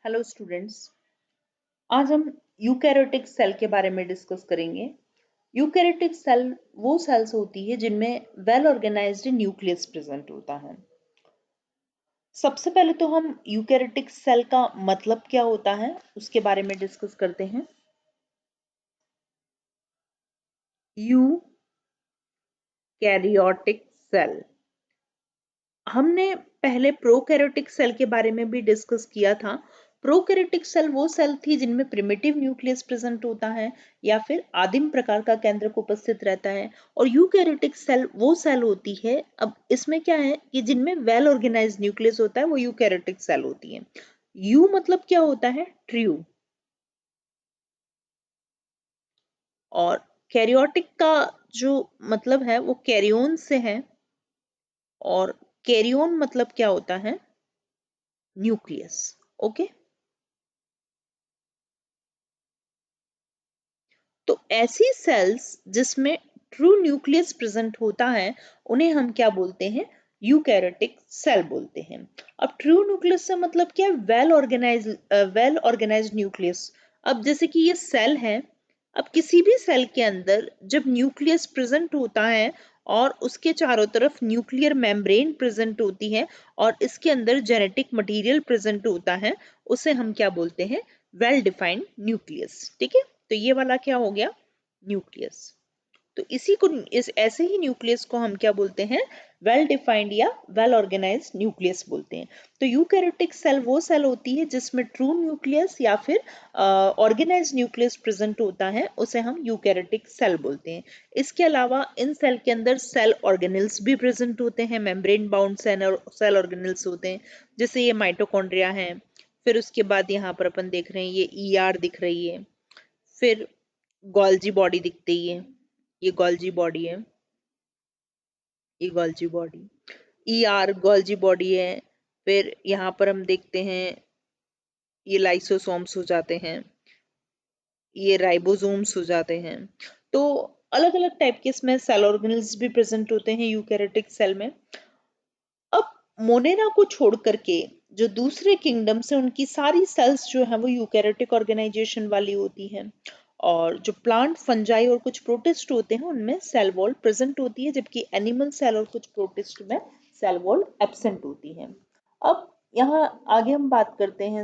Hello students, आज हम eukaryotic cell के बारे में डिस्कस करेंगे। यूकैरियोटिक सेल वो सेल्स होती है जिनमें वेल ऑर्गेनाइज्ड न्यूक्लियस प्रेजेंट होता है। सबसे पहले तो हम यूकैरियोटिक सेल का मतलब क्या होता है उसके बारे में डिस्कस करते हैं। यूकैरियोटिक सेल, हमने पहले प्रोकैरियोटिक सेल के बारे में भी डिस्कस किया था। प्रोकैरियोटिक सेल वो सेल थी जिनमें प्रिमिटिव न्यूक्लियस प्रेजेंट होता है या फिर आदिम प्रकार का केंद्रक उपस्थित रहता है, और यूकैरियोटिक सेल वो सेल होती है, अब इसमें क्या है कि जिनमें वेल ऑर्गेनाइज्ड न्यूक्लियस होता है, वो यूकैरियोटिक सेल होती है। यू मतलब क्या होता है? ट्रू। और कैरियोटिक का जो मतलब है वो कैरियोन से है, और कैरियोन मतलब क्या होता है? न्यूक्लियस। ओके, तो ऐसी सेल्स जिसमें ट्रू न्यूक्लियस प्रेजेंट होता है उन्हें हम क्या बोलते हैं? यूकैरियोटिक सेल बोलते हैं। अब ट्रू न्यूक्लियस से मतलब क्या? Well organized nucleus. अब जैसे कि ये सेल है, अब किसी भी सेल के अंदर जब न्यूक्लियस प्रेजेंट होता है और उसके चारों तरफ न्यूक्लियर मेम्ब्रेन प्रेजेंट होती है और इसके अंदर जेनेटिक मटेरियल प्रेजेंट होता है, उसे हम क्या बोलते हैं? Well defined nucleus. ठीक है, तो ये वाला क्या हो गया? न्यूक्लियस। तो इसी को, इस ऐसे ही न्यूक्लियस को हम क्या बोलते हैं? वेल डिफाइंड या वेल ऑर्गेनाइज्ड न्यूक्लियस बोलते हैं। तो यूकैरियोटिक सेल वो सेल होती है जिसमें ट्रू न्यूक्लियस या फिर ऑर्गेनाइज्ड न्यूक्लियस प्रेजेंट होता है, उसे हम यूकैरियोटिक सेल बोलते हैं। इसके अलावा इन सेल के अंदर सेल ऑर्गेनल्स भी प्रेजेंट होते हैं, मेम्ब्रेन बाउंड सेल ऑर्गेनल्स होते हैं, जैसे ये माइटोकॉन्ड्रिया है। फिर उसके बाद यहाँ पर अपन देख रहे हैं ये ईआर दिख रही है, फिर गोल्जी बॉडी दिखती है, ये गोल्जी बॉडी है, ये Golgi body, E R Golgi body है। फिर यहाँ पर हम देखते हैं ये लाइसोसोम्स हो जाते हैं, ये राइबोसोम्स हो जाते हैं। तो अलग अलग टाइप के इसमें सेल ऑर्गेनल्स भी प्रेजेंट होते हैं यूकैरियोटिक सेल में। अब मोनेरा को छोड़ करके जो दूसरे किंगडम से, उनकी सारी सेल्स जो है वो यूकैरियोटिक ऑर्गेनाइजेशन वाली होती हैं, और जो प्लांट, फंजाई और कुछ प्रोटिस्ट होते हैं उनमें सेल वॉल प्रेजेंट होती है, जबकि एनिमल सेल और कुछ प्रोटिस्ट में सेल वॉल एब्सेंट होती है। अब यहाँ आगे हम बात करते हैं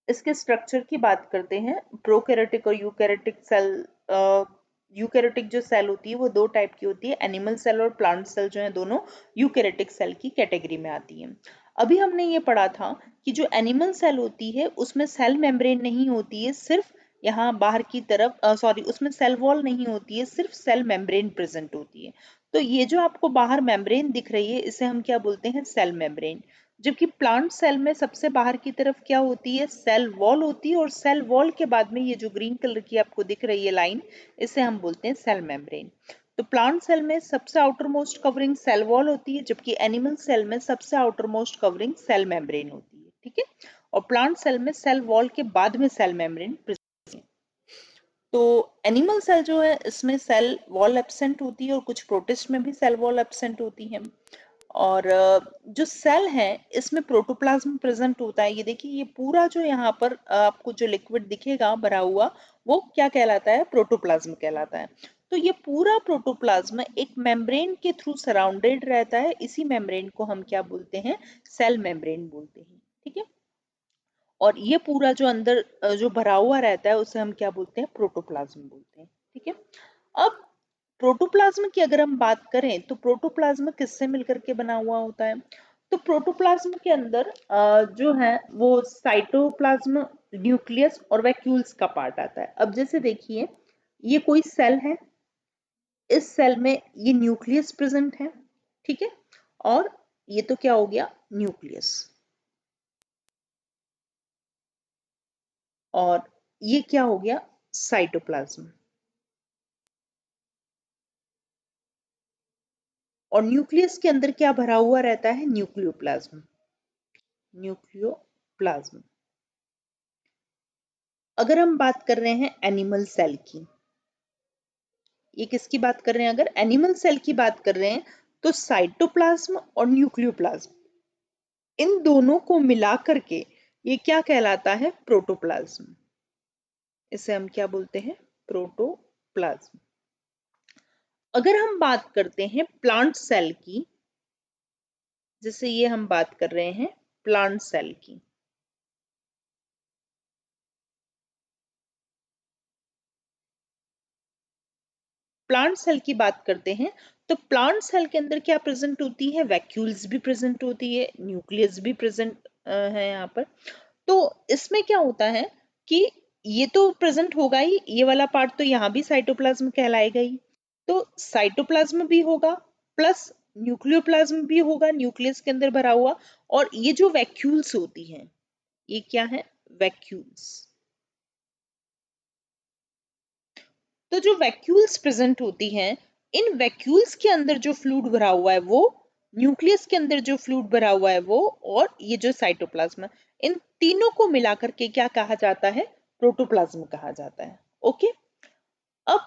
इसके स्ट्रक्चर की बात करते हैं। प्रोकैरियोटिक और यूकैरियोटिक सेल। यूकैरियोटिक जो सेल होती है वो दो टाइप की होती है, एनिमल सेल और प्लांट सेल जो है दोनों यूकैरियोटिक सेल की कैटेगरी में आती है। अभी हमने ये पढ़ा था कि जो एनिमल सेल होती है उसमें सेल मेम्ब्रेन नहीं होती है, सिर्फ यहाँ बाहर की तरफ, सॉरी, उसमें सेल वॉल नहीं होती है, सिर्फ सेल मेम्ब्रेन प्रेजेंट होती है। तो ये जो आपको बाहर मेम्ब्रेन दिख रही है इसे हम क्या बोलते हैं? Cell membrane. जबकि प्लांट सेल में सबसे बाहर की तरफ क्या होती है? सेल वॉल होती है, और सेल वॉल के बाद में ये जो ग्रीन कलर की आपको दिख रही है लाइन, इसे हम बोलते हैं सेल मेम्ब्रेन। तो प्लांट सेल में सबसे outer most covering cell wall होती है, जबकि एनिमल सेल में सबसे outer most covering cell membrane होती है। ठीक है, और प्लांट सेल में सेल वॉल के बाद में सेल मेम्ब्रेन। तो एनिमल सेल जो है इसमें सेल वॉल एब्सेंट होती है, और कुछ प्रोटिस्ट में भी सेल वॉल एब्सेंट होती है। और जो सेल है इसमें प्रोटोप्लाज्म प्रेजेंट होता है। ये देखिए, ये पूरा जो यहाँ पर आपको जो लिक्विड दिखेगा भरा हुआ, वो क्या कहलाता है? प्रोटोप्लाज्म कहलाता है। तो ये पूरा प्रोटोप्लाज्म एक मेम्ब्रेन के थ्रू सराउंडेड रहता है, इसी मेम्ब्रेन को हम क्या बोलते हैं? सेल मेम्ब्रेन बोलते हैं। ठीक है, और ये पूरा जो अंदर जो भरा हुआ रहता है उसे हम क्या बोलते हैं? प्रोटोप्लाज्म बोलते हैं। ठीक है, अब प्रोटोप्लाज्म की अगर हम बात करें तो प्रोटोप्लाज्म किससे मिलकर के बना हुआ होता है? तो प्रोटोप्लाज्म के अंदर जो है वो साइटोप्लाज्म, न्यूक्लियस और वैक्यूल्स का पार्ट आता है। अब जैसे देखिए, ये कोई सेल है, इस सेल में ये न्यूक्लियस प्रेजेंट है। ठीक है, और ये तो क्या हो गया? न्यूक्लियस। और ये क्या हो गया? साइटोप्लाज्म। और न्यूक्लियस के अंदर क्या भरा हुआ रहता है? न्यूक्लियोप्लाज्म। न्यूक्लियोप्लाज्म। अगर हम बात कर रहे हैं एनिमल सेल की, ये किसकी बात कर रहे हैं? अगर एनिमल सेल की बात कर रहे हैं तो साइटोप्लाज्म और न्यूक्लियोप्लाज्म, इन दोनों को मिला करके ये क्या कहलाता है? प्रोटोप्लाज्म। इसे हम क्या बोलते हैं? प्रोटोप्लाज्म। अगर हम बात करते हैं प्लांट सेल की, जैसे ये हम बात कर रहे हैं प्लांट सेल की, प्लांट सेल की बात करते हैं तो प्लांट सेल के अंदर क्या प्रेजेंट होती है? वैक्यूल्स भी प्रेजेंट होती है, न्यूक्लियस भी प्रेजेंट है यहाँ पर। तो इसमें क्या होता है कि ये तो प्रेजेंट होगा ही, ये वाला पार्ट तो यहाँ भी साइटोप्लाज्म कहलाएगा ही। तो साइटोप्लाज्म भी होगा प्लस न्यूक्लियोप्लाज्म भी होगा, न्यूक्लियस के अंदर भरा हुआ। और ये जो वैक्यूल्स होती हैं, ये क्या है? वैक्यूल्स। तो जो वैक्यूल्स प्रेजेंट होती हैं, इन वैक्यूल्स के अंदर जो फ्लूइड भरा हुआ है वो, न्यूक्लियस के अंदर जो फ्लूइड भरा हुआ है वो, और ये जो साइटोप्लाज्म है, इन तीनों को मिलाकर के क्या कहा जाता है? प्रोटोप्लाज्म कहा जाता है। ओके। अब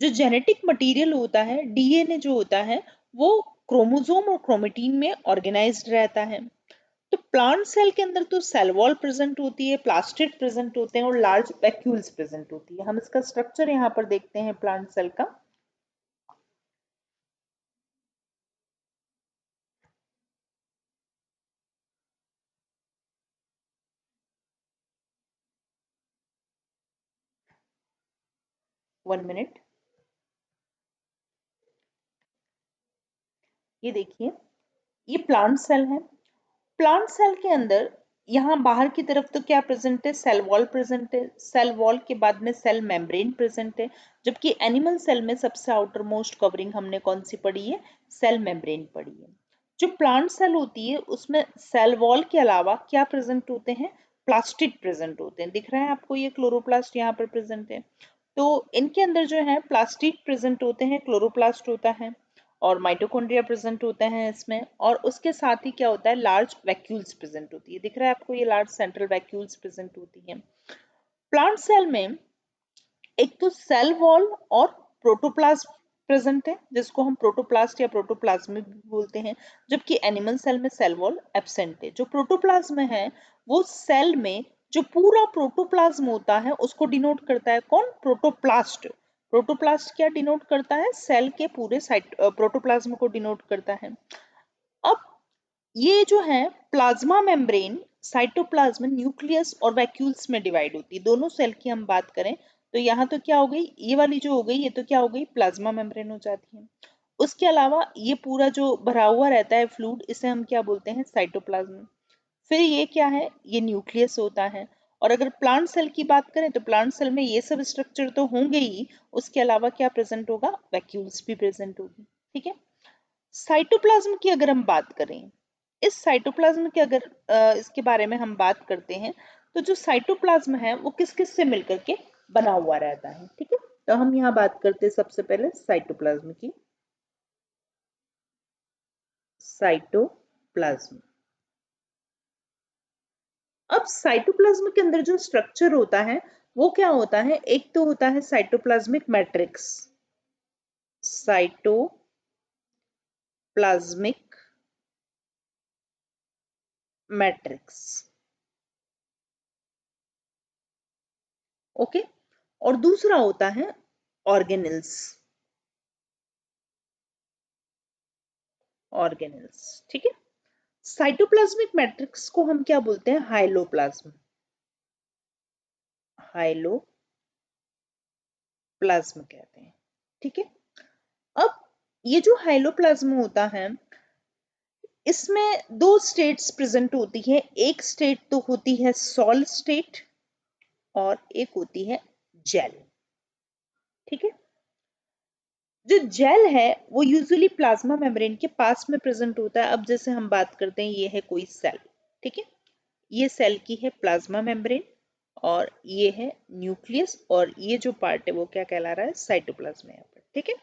जो जेनेटिक मटेरियल होता है, डीएनए जो होता है, वो क्रोमोसोम और क्रोमेटिन में ऑर्गेनाइज्ड रहता है। तो प्लांट सेल के अंदर तो सेल वॉल प्रेजेंट होती है, प्लास्टिड प्रेजेंट होते हैं और लार्ज वैक्यूल्स प्रेजेंट होती है। हम इसका स्ट्रक्चर यहाँ पर देखते हैं प्लांट सेल का। One minute. ये देखिए, ये प्लांट सेल है। प्लांट सेल के अंदर यहाँ बाहर की तरफ तो क्या प्रेजेंट है? सेल वॉल प्रेजेंट है। सेल वॉल के बाद में सेल मेम्ब्रेन प्रेजेंट है। जबकि एनिमल सेल में सबसे आउटर मोस्ट कवरिंग हमने कौन सी पढ़ी है? सेल मेम्ब्रेन पढ़ी है। जो प्लांट सेल होती है उसमें सेल वॉल के अलावा क्या प्रेजेंट होते हैं? प्लास्टिड प्रेजेंट होते हैं। दिख रहा है आपको ये क्लोरोप्लास्ट यहाँ पर प्रेजेंट है। तो इनके अंदर जो है प्लास्टिड प्रेजेंट होते हैं, क्लोरोप्लास्ट होता है और माइटोकॉन्ड्रिया प्रेजेंट होते हैं इसमें। और उसके साथ ही क्या होता है? लार्ज वैक्यूल्स प्रेजेंट होती है। दिख रहा है आपको ये लार्ज सेंट्रल वैक्यूल्स प्रेजेंट होती है। प्लांट सेल में एक तो सेल वॉल और प्रोटोप्लाज्म प्रेजेंट है, जिसको हम प्रोटोप्लास्ट या प्रोटोप्लाज्म भी बोलते हैं। जबकि एनिमल सेल में सेल वॉल एब्सेंट है। जो प्रोटोप्लाज्म है वो सेल में जो पूरा प्रोटोप्लाज्म होता है उसको डिनोट करता है। कौन? प्रोटोप्लास्ट। प्रोटोप्लास्ट क्या डिनोट करता है? सेल के पूरे साइट प्रोटोप्लाज्म को डिनोट करता है। अब ये जो है प्लाज्मा मेम्ब्रेन, साइटोप्लाज्म, न्यूक्लियस और वैक्यूल्स में डिवाइड होती है। दोनों सेल की हम बात करें तो यहाँ तो क्या हो गई? ये वाली जो हो गई, ये तो क्या हो गई? प्लाज्मा मेम्ब्रेन हो जाती है। उसके अलावा ये पूरा जो भरा हुआ रहता है फ्लूइड, इसे हम क्या बोलते हैं? साइटोप्लाज्म। फिर ये क्या है? ये न्यूक्लियस होता है। और अगर प्लांट सेल की बात करें तो प्लांट सेल में ये सब स्ट्रक्चर तो होंगे ही, उसके अलावा क्या प्रेजेंट होगा? वैक्यूल्स भी प्रेजेंट होगी। ठीक है। साइटोप्लाज्म की अगर हम बात करें, इस साइटोप्लाज्म के अगर इसके बारे में हम बात करते हैं तो जो साइटोप्लाज्म है वो किस किस से मिलकर के बना हुआ रहता है? ठीक है। तो हम यहाँ बात करते हैं सबसे पहले साइटोप्लाज्म की। साइटोप्लाज्म। अब साइटोप्लाज्म के अंदर जो स्ट्रक्चर होता है वो क्या होता है? एक तो होता है cytoplasmic matrix. Cytoplasmic matrix. Okay. और दूसरा होता है ऑर्गेनेल्स। ऑर्गेनेल्स। ठीक है। साइटोप्लाज्मिक मैट्रिक्स को हम क्या बोलते हैं? हाइलोप्लाज्म। हाइलोप्लाज्म कहते हैं। ठीक है। अब ये जो हाइलोप्लाज्म होता है इसमें दो स्टेट्स प्रेजेंट होती है। एक स्टेट तो होती है सॉलिड स्टेट और एक होती है जेल। ठीक है। जो जेल है वो यूजुअली प्लाज्मा मेम्ब्रेन के पास में प्रेजेंट होता है। अब जैसे हम बात करते हैं, ये है कोई सेल। ठीक है। ये सेल की है प्लाज्मा मेम्ब्रेन और ये है न्यूक्लियस और ये जो पार्ट है वो क्या कहला रहा है? साइटोप्लाज्म यहाँ पर। ठीक है।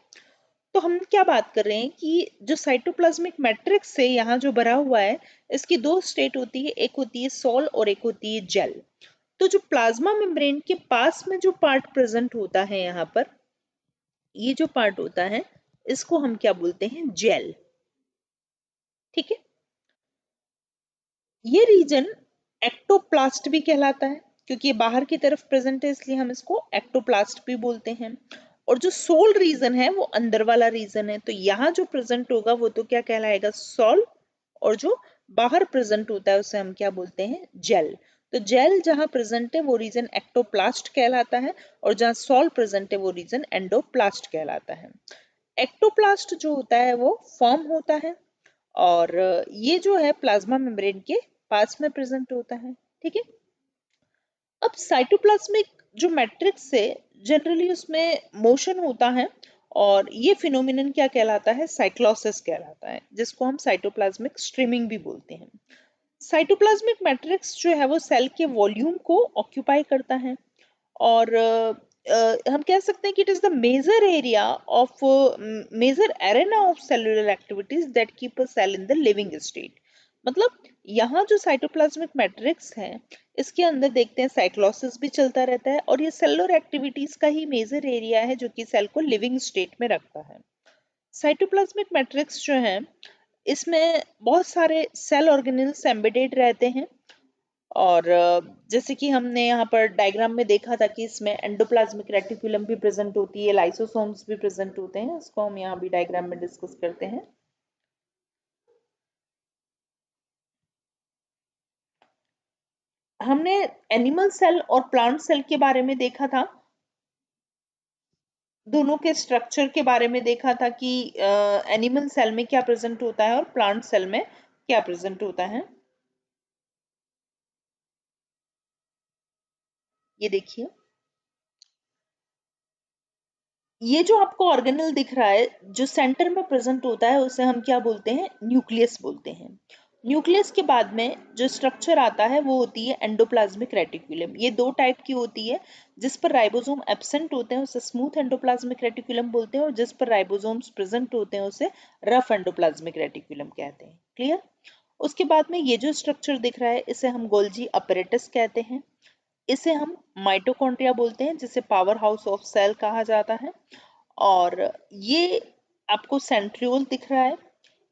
तो हम क्या बात कर रहे हैं कि जो साइटोप्लाज्मिक मैट्रिक्स से यहाँ जो भरा हुआ है इसकी दो स्टेट होती है, एक होती है सॉल और एक होती है जेल। तो जो प्लाज्मा मेम्ब्रेन के पास में जो पार्ट प्रेजेंट होता है यहाँ पर, ये जो पार्ट होता है इसको हम क्या बोलते हैं? जेल। ठीक है। ये रीजन एक्टोप्लास्ट भी कहलाता है, क्योंकि ये बाहर की तरफ प्रेजेंट है इसलिए हम इसको एक्टोप्लास्ट भी बोलते हैं। और जो सोल रीजन है वो अंदर वाला रीजन है, तो यहाँ जो प्रेजेंट होगा वो तो क्या कहलाएगा, सोल। और जो बाहर प्रेजेंट होता है उसे हम क्या बोलते हैं, जेल। तो जेल जहां प्रेजेंट है वो रीजन एक्टोप्लास्ट कहलाता है, और जहां सोल प्रेजेंट है वो रीजन एंडोप्लास्ट कहलाता है। एक्टोप्लास्ट जो होता है वो फॉर्म होता है, और ये जो है प्लाज्मा मेम्ब्रेन के पास में प्रेजेंट होता है। ठीक है। अब साइटोप्लाज्मिक जो मैट्रिक्स है, जनरली उसमें मोशन होता है, और ये फिनोमिनन क्या कहलाता है, साइक्लोसिस कहलाता है, जिसको हम साइटोप्लाज्मिक स्ट्रीमिंग भी बोलते हैं। साइटोप्लाज्मिक मैट्रिक्स जो है वो सेल के वॉल्यूम को ऑक्यूपाई करता है, और हम कह सकते हैं कि it is the major area of major arena of cellular activities that keep a cell in the living state. मतलब यहाँ जो साइटोप्लाज्मिक मैट्रिक्स है, इसके अंदर देखते हैं साइक्लोसिस भी चलता रहता है, और ये सेलुलर एक्टिविटीज का ही मेजर एरिया है जो कि सेल को लिविंग स्टेट में रखता है। साइटोप्लाज्मिक मैट्रिक्स जो है, इसमें बहुत सारे सेल ऑर्गेनेल्स एम्बेडेड रहते हैं, और जैसे कि हमने यहाँ पर डायग्राम में देखा था कि इसमें एंडोप्लाज्मिक रेटिकुलम भी प्रेजेंट होती है, लाइसोसोम्स भी प्रेजेंट होते हैं, इसको हम यहाँ भी डायग्राम में डिस्कस करते हैं। हमने एनिमल सेल और प्लांट सेल के बारे में देखा था, दोनों के स्ट्रक्चर के बारे में देखा था कि एनिमल सेल में क्या प्रेजेंट होता है और प्लांट सेल में क्या प्रेजेंट होता है। ये देखिए, ये जो आपको ऑर्गेनल दिख रहा है जो सेंटर में प्रेजेंट होता है उसे हम क्या बोलते हैं, न्यूक्लियस बोलते हैं। न्यूक्लियस के बाद में जो स्ट्रक्चर आता है वो होती है एंडोप्लाज्मिक रेटिकुलम। ये दो टाइप की होती है, जिस पर राइबोसोम एब्सेंट होते हैं उसे स्मूथ एंडोप्लाज्मिक रेटिकुलम बोलते हैं, और जिस पर राइबोसोम्स प्रेजेंट होते हैं उसे रफ एंडोप्लाज्मिक रेटिकुलम कहते हैं। क्लियर। उसके बाद में ये जो स्ट्रक्चर दिख रहा है इसे हम गोल्जी अपरेटस कहते हैं। इसे हम माइटोकॉन्ड्रिया बोलते हैं, जिसे पावर हाउस ऑफ सेल कहा जाता है। और ये आपको सेंट्रियोल दिख रहा है,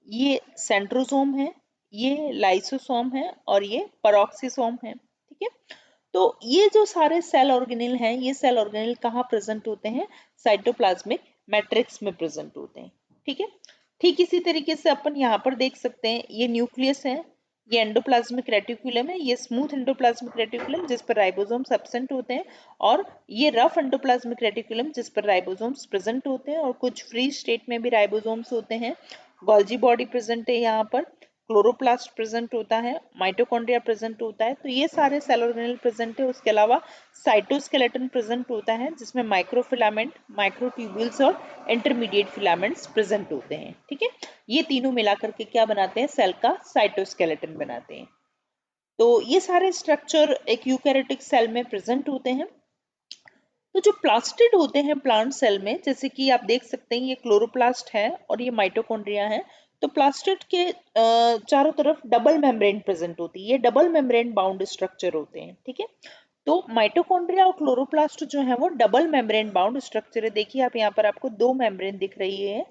ये सेंट्रोसोम है, ये लाइसोसोम है, और ये पेरोक्सिसोम है। ठीक है। तो ये जो सारे सेल ऑर्गेनेल हैं, ये सेल ऑर्गेनेल कहाँ प्रेजेंट होते हैं, साइटोप्लाज्मिक मैट्रिक्स में प्रेजेंट होते हैं। ठीक है। ठीक इसी तरीके से अपन यहाँ पर देख सकते हैं, ये न्यूक्लियस है, ये एंडोप्लाज्मिक रेटिकुलम है, ये स्मूथ एंडोप्लाज्मिक रेटिकुलम जिस पर राइबोसोम्स एब्सेंट होते हैं, और ये रफ एंडोप्लाज्मिक रेटिकुलम जिस पर राइबोसोम्स प्रेजेंट होते हैं, और कुछ फ्री स्टेट में भी राइबोसोम्स होते हैं। गोल्जी बॉडी प्रेजेंट है यहाँ पर, क्लोरोप्लास्ट प्रेजेंट होता है, माइटोकॉन्ड्रिया प्रेजेंट होता है, तो ये सारे सेल ऑर्गेनेल प्रेजेंट है। उसके अलावा साइटोस्केलेटन प्रेजेंट होता है, जिसमें माइक्रोफिलामेंट, माइक्रोट्यूब्यूल्स और इंटरमीडिएट फिलामेंट्स प्रेजेंट होते हैं। ठीक है। ये तीनों मिलाकर के क्या बनाते हैं, सेल का साइटोस्केलेटन बनाते हैं। तो ये सारे स्ट्रक्चर एक यूकैरियोटिक सेल में प्रेजेंट होते हैं। तो जो प्लास्टिड होते हैं प्लांट सेल में, जैसे कि आप देख सकते हैं ये क्लोरोप्लास्ट है और ये माइटोकॉन्ड्रिया है, तो प्लास्टिड के चारों तरफ डबल मेम्ब्रेन प्रेजेंट होती है, ये डबल मेम्ब्रेन बाउंड स्ट्रक्चर होते हैं। ठीक है। तो माइटोकॉन्ड्रिया और क्लोरोप्लास्ट जो है वो डबल मेम्ब्रेन बाउंड स्ट्रक्चर है। देखिए आप यहाँ पर आपको दो मेम्ब्रेन दिख रही है,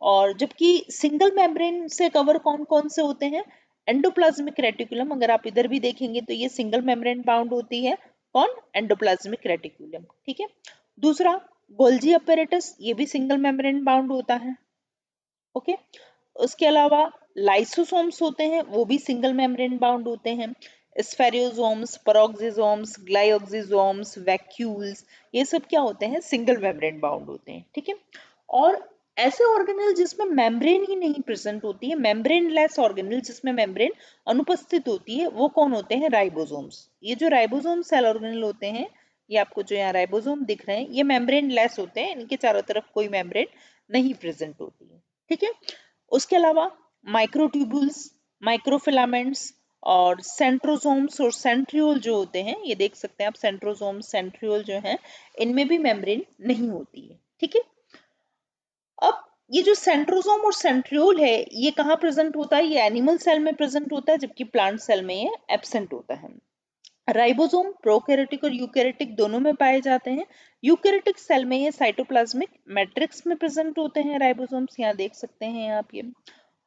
और जबकि सिंगल मेम्ब्रेन से कवर कौन कौन से होते हैं, एंडोप्लाज्मिक रेटिकुलम। अगर आप इधर भी देखेंगे तो ये सिंगल मेम्ब्रेन बाउंड होती है, कौन, एंडोप्लाज्मिक रेटिकुलम। ठीक है। दूसरा, गोल्जी अपैरेटस, ये भी सिंगल मेम्ब्रेन बाउंड होता है। ओके। उसके अलावा लाइसोसोम्स होते हैं, वो भी सिंगल मेम्ब्रेन बाउंड होते हैं। स्फेरियोसोम्स, पेरोक्सिसोम्स, ग्लाइओक्सिसोम्स, वैक्यूल्स, ये सब क्या होते हैं, सिंगल मेम्ब्रेन बाउंड होते हैं। ठीक है। और ऐसे ऑर्गेनल जिसमें मेम्ब्रेन ही नहीं प्रेजेंट होती है, मेम्ब्रेन लेस ऑर्गेनल जिसमें मेम्ब्रेन अनुपस्थित होती है, वो कौन होते हैं, राइबोसोम्स। ये जो राइबोसोम सेल ऑर्गेनल होते हैं, ये आपको जो यहाँ राइबोसोम दिख रहे हैं, ये मेम्ब्रेन लेस होते हैं, इनके चारों तरफ कोई मेम्ब्रेन नहीं प्रेजेंट होती है। ठीक है। उसके अलावा माइक्रोट्यूबुल्स, माइक्रोफिलामेंट्स और सेंट्रोसोम्स और सेंट्रियोल जो होते हैं, ये देख सकते हैं आप, सेंट्रोसोम्स, सेंट्रियोल जो है, इनमें भी मेम्ब्रेन नहीं होती है। ठीक है। अब ये जो सेंट्रोसोम और सेंट्रियोल है, ये कहाँ प्रेजेंट होता है, ये एनिमल सेल में प्रेजेंट होता है, जबकि प्लांट सेल में ये एब्सेंट होता है। राइबोसोम प्रोकैरियोटिक और यूकैरियोटिक दोनों में पाए जाते हैं। यूकैरियोटिक सेल में ये साइटोप्लाज्मिक मैट्रिक्स में प्रेजेंट होते हैं राइबोसोम्स, यहाँ देख सकते हैं आप ये।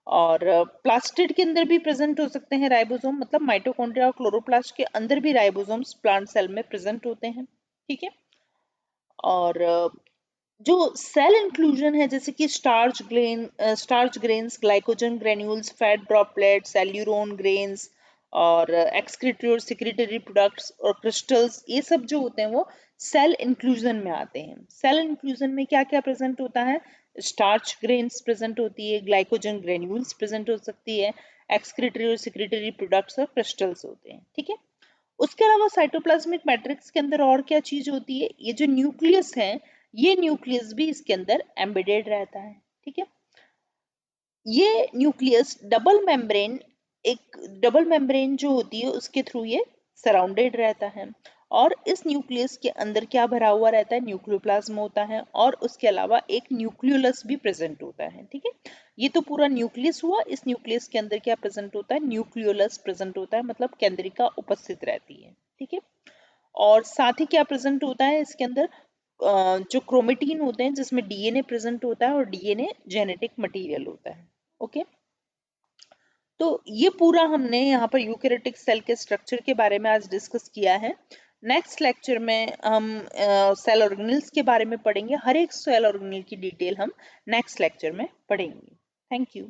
और प्लास्टिड के अंदर भी प्रेजेंट हो सकते हैं राइबोसोम, मतलब माइटोकॉन्ड्रिया और क्लोरोप्लास्ट के अंदर भी राइबोसोम्स प्लांट सेल में प्रेजेंट होते हैं, ठीक है। और जो सेल इंक्लूजन है, जैसे कि starch grains, glycogen granules, fat droplets, aleurone grains और एक्सक्रीटरी और सिक्रीटरी प्रोडक्ट्स और क्रिस्टल्स, ये सब जो होते हैं वो सेल इंक्लूजन में आते हैं। सेल इंक्लूजन में क्या क्या प्रेजेंट होता है? स्टार्च ग्रेन्स प्रेजेंट होती है, ग्लाइकोजन ग्रेन्यूल्स प्रेजेंट हो सकती है, एक्सक्रीटरी और सिक्रीटरी प्रोडक्ट्स और क्रिस्टल्स होते हैं, ठीक है। उसके अलावा साइटोप्लाज्मिक मैट्रिक्स के अंदर और क्या चीज होती है? ये जो न्यूक्लियस है, ये न्यूक्लियस भी इसके अंदर एम्बेडेड रहता है, ठीक है। ये न्यूक्लियस डबल मेम्ब्रेन जो होती है उसके थ्रू ये सराउंडेड रहता है, और इस न्यूक्लियस के अंदर क्या भरा हुआ रहता है? न्यूक्लियोप्लाज्म होता है, और उसके अलावा एक न्यूक्लियोलस भी प्रेजेंट होता है, ठीक है। ये तो पूरा न्यूक्लियस हुआ, इस न्यूक्लियस के अंदर क्या प्रेजेंट होता है? न्यूक्लियोलस प्रेजेंट होता है, मतलब केंद्रिका उपस्थित रहती है, ठीक है। और साथ ही क्या प्रेजेंट होता है इसके अंदर? जो क्रोमेटीन होते हैं जिसमें डीएनए प्रेजेंट होता है, और डीएनए जेनेटिक मटेरियल होता है, ओके। तो ये पूरा हमने यहाँ पर यूकेरियोटिक सेल के स्ट्रक्चर के बारे में आज डिस्कस किया है। नेक्स्ट लेक्चर में हम सेल ऑर्गेनेल्स के बारे में पढ़ेंगे, हर एक सेल ऑर्गेनेल की डिटेल हम नेक्स्ट लेक्चर में पढ़ेंगे। Thank you.